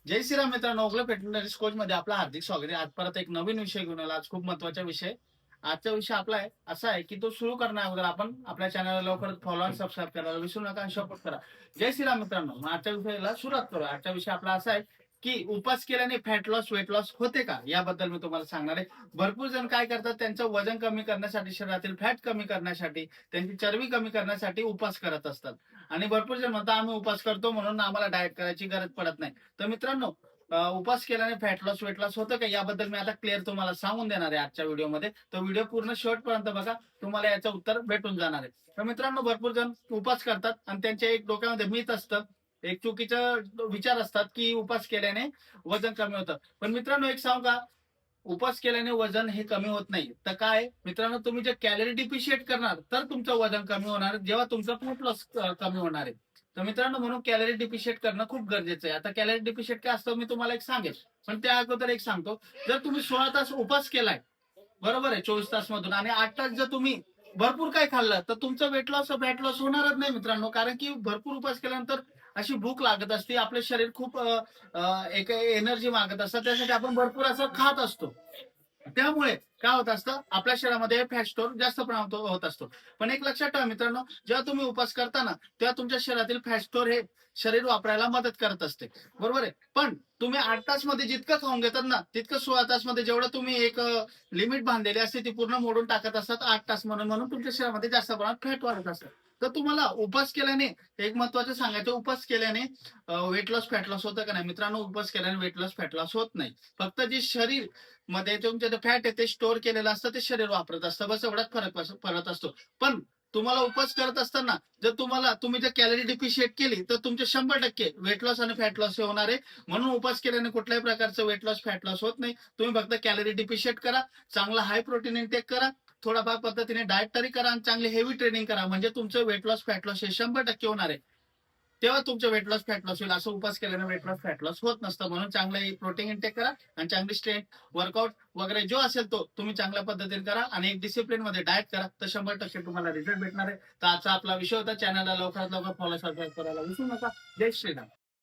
जय श्रीराम मित्रांनो, Ogale fitness coach मध्ये आपलं हार्दिक स्वागत आहे. आज परत एक नवीन विषय घेऊन आला. आज खूप महत्वाचा विषय. आजचा विषय आपला आहे असा आहे की तो सुरू करण्या अगोदर आपण आपल्या चॅनलला लवकर फॉलो आणि सबस्क्राईब करायला विसरू नका आणि सपोर्ट करा. जय श्रीराम मित्रांनो, मग आजच्या विषयाला सुरुवात करूया. आजचा विषय आपला असा आहे की उपास केल्याने फॅट लॉस वेट लॉस होते का, याबद्दल मी तुम्हाला सांगणार आहे. भरपूर जण काय करतात, त्यांचं वजन कमी करण्यासाठी, शरीरातील फॅट कमी करण्यासाठी, त्यांची चरबी कमी करण्यासाठी उपास करत असतात. आणि भरपूर जण म्हणतात आम्ही उपास करतो म्हणून आम्हाला डाएट करायची गरज पडत नाही. तर मित्रांनो, उपास केल्याने फॅट लॉस वेट लॉस होतं का, याबद्दल मी आता क्लिअर तुम्हाला सांगून देणार आहे आजच्या व्हिडिओमध्ये. तो व्हिडिओ पूर्ण शेवटपर्यंत बघा, तुम्हाला याचं उत्तर भेटून जाणार आहे. तर मित्रांनो, भरपूर जण उपास करतात आणि त्यांच्या एक डोक्यामध्ये मिथ असतं, एक चुकीचं विचार असतात की उपास केल्याने वजन कमी होतं. पण मित्रांनो, एक सांगू का, उपास केल्याने वजन हे कमी होत नाही. तर काय मित्रांनो, तुम्ही जे कॅलरी डिफिशिएट करणार तर तुमचं वजन कमी होणार, जेव्हा तुमचं फॅट लॉस कमी होणार आहे. तर मित्रांनो, म्हणून कॅलरी डिफिशिएट करणं खूप गरजेचं आहे. आता कॅलरी डिफिशिएट काय असतं मी तुम्हाला एक सांगेल, पण त्या अगोदर एक सांगतो. जर तुम्ही 16 तास उपास केलाय, बरोबर आहे, 24 तास मधून, आणि 8 तास जर तुम्ही भरपूर काय खाल्लं तर तुमचं वेट लॉस फॅट लॉस होणारच नाही मित्रांनो. कारण की भरपूर उपास केल्यानंतर अशी भूक लागत असते, आपलं शरीर खूप एक एनर्जी मागत असतं, त्यासाठी आपण भरपूर असं खात असतो. त्यामुळे काय होत असतं, आपल्या शरीरामध्ये फॅट स्टोअर जास्त प्रमाणात होत असतो. पण एक लक्षात ठेवा मित्रांनो, जेव्हा तुम्ही उपास करताना तेव्हा तुमच्या शरीरातील फॅट स्टोअर हे शरीर वापरायला मदत करत असते, बरोबर आहे. पण तुम्ही 8 तास मध्ये जितकं खाऊन घेतात ना, तितकं 16 तास मध्ये जेवढं तुम्ही एक लिमिट बांधलेली असते ती पूर्ण मोडून टाकत असतात 8 तास म्हणून. म्हणून तुमच्या शरीरामध्ये जास्त प्रमाणात फॅट वाढत असतं. तर तुम्हाला उपास केल्याने एक महत्वाचं सांगायचं, उपास केल्याने वेट लॉस फॅट लॉस होतं का नाही मित्रांनो? उपास केल्याने वेट लॉस फॅट लॉस होत नाही. फक्त जे शरीर मध्ये तुमचे फॅट आहे ते स्टोअर केलेलं असतं, ते शरीर वापरत असतं, बस एवढाच फरक असतो. पण तुम्हाला उपास करत असताना जर तुम्ही जर कॅलरी डिफिशिएट केली तर तुमचे 100% वेट लॉस आणि फॅट लॉस हे होणार आहे. म्हणून उपास केल्याने कुठल्याही प्रकारचं वेट लॉस फॅट लॉस होत नाही. तुम्ही फक्त कॅलरी डिफिशिएट करा, चांगला हाय प्रोटीन इंटेक करा, थोडाफार पद्धतीने डाएट तरी करा आणि चांगली हेवी ट्रेनिंग करा, म्हणजे तुमचं वेट लॉस फॅट लॉस हे 100% होणार आहे. तेव्हा तुमचं वेट लॉस फॅट लॉस होईल. असं उपास केल्याने वेट लॉस फॅट लॉस होत नसतं. म्हणून चांगलं प्रोटीन इंटेक करा आणि चांगली स्ट्रेंथ वर्कआउट वगैरे जो असेल तो तुम्ही चांगल्या पद्धतीने करा आणि एक डिसिप्लिन मध्ये डाएट करा, तर 100% तुम्हाला रिझल्ट भेटणार आहे. तर आजचा आपला विषय होता. चॅनलला लवकरात लवकर फॉलो सबस्क्राईब करायला विसरू नका. जय श्रीराम.